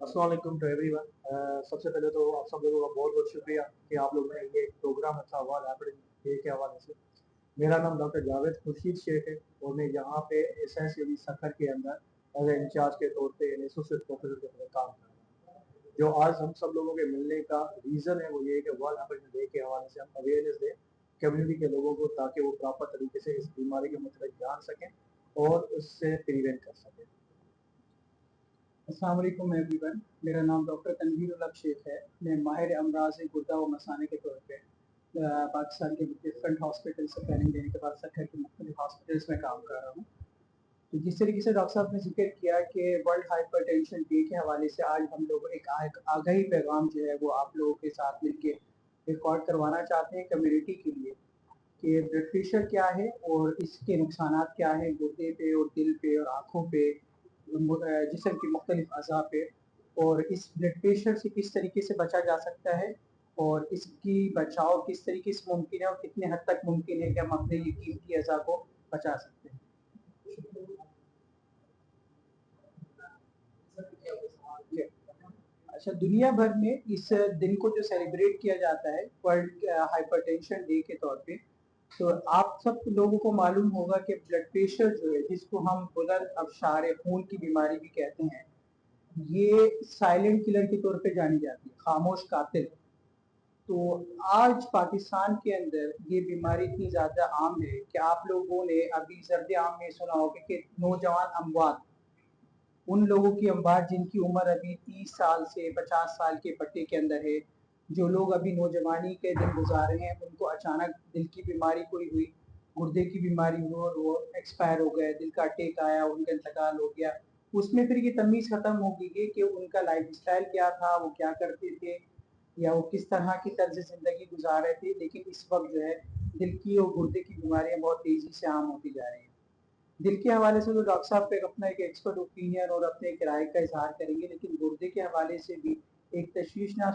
अस्सलाम वालेकुम to everyone. सबसे पहले तो आप सब लोगों का बहुत बहुत शुक्रिया कि आप लोगों ने ये प्रोग्राम रखा वर्ल्ड हेपेटाइटिस डे के हवाले से। मेरा नाम डॉक्टर जावेद खुर्शीद शेख है और मैं यहाँ पे एसएससीबी सखर के अंदर एज इंचार्ज के तौर पे एसोसिएट प्रोफेसर के तौर पे काम कर रहा हूँ। जो आज हम सब लोगों के मिलने का रीज़न है वो ये है कि वर्ल्ड हेपेटाइटिस डे के हवाले से हम अवेयरनेस दें कम्युनिटी के लोगों को, ताकि वो प्रॉपर तरीके से इस बीमारी के मतलब जान सकें और उससे प्रिवेंट कर सकें। अस्सलाम वालेकुम एवरीवन। मेरा नाम डॉक्टर तनवीर उल हक शेख है। मैं माहिर अमराज गुर्दा व मसाने के तौर पे पाकिस्तान के डिफरेंट हॉस्पिटल से ट्रेनिंग लेने के बाद सखर के मुख्तलिफ हॉस्पिटल्स में काम कर रहा हूँ। तो जिस तरीके से डॉक्टर साहब ने जिक्र किया कि वर्ल्ड हाइपरटेंशन डे के हवाले से आज हम लोग एक आगाही पैगाम जो है वो आप लोगों के साथ मिलके रिकॉर्ड करवाना चाहते हैं कम्युनिटी के लिए कि ब्लड प्रेशर क्या है और इसके नुकसानात क्या हैं गुर्दे पे और दिल पे और आँखों पे, जिस्म की मुख्तलिफ अज़ा पे, और इस ब्लड प्रेशर से किस तरीके से बचा जा सकता है और इसकी बचाव किस तरीके से मुमकिन है और कितने हद तक मुमकिन है कि हम अपने ये कीमती अज़ा को बचा सकते हैं। अच्छा, दुनिया भर में इस दिन को जो सेलिब्रेट किया जाता है वर्ल्ड हाइपरटेंशन डे के तौर पे, तो आप सब लोगों को मालूम होगा कि ब्लड प्रेशर जो है जिसको हम बुलंद अबशार खून की बीमारी भी कहते हैं, ये साइलेंट किलर के तौर पे जानी जाती है, खामोश कातिल। तो आज पाकिस्तान के अंदर ये बीमारी इतनी ज्यादा आम है कि आप लोगों ने अभी सर्द आम में सुना होगा कि नौजवान अमवात, उन लोगों की अमवात जिनकी उम्र अभी 30 साल से 50 साल के पट्टे के अंदर है, जो लोग अभी नौजवानी के दिन गुजार रहे हैं, उनको अचानक दिल की बीमारी कोई हुई, गुर्दे की बीमारी हुई और वो एक्सपायर हो गए, दिल का अटैक आया, उनका इंतकाल हो गया। उसमें फिर ये तमीज खत्म हो गई है कि उनका लाइफ स्टाइल क्या था, वो क्या करते थे या वो किस तरह की तर्ज जिंदगी गुजार रहे थे। लेकिन इस वक्त जो है दिल की और गुर्दे की बीमारियां बहुत तेजी से आम होती जा रही हैं। दिल के हवाले से तो डॉक्टर साहब पे अपना एक एक्सपर्ट ओपिनियन और अपने एक राय का इजहार करेंगे, लेकिन गुर्दे के हवाले से भी एक तशवीशनाक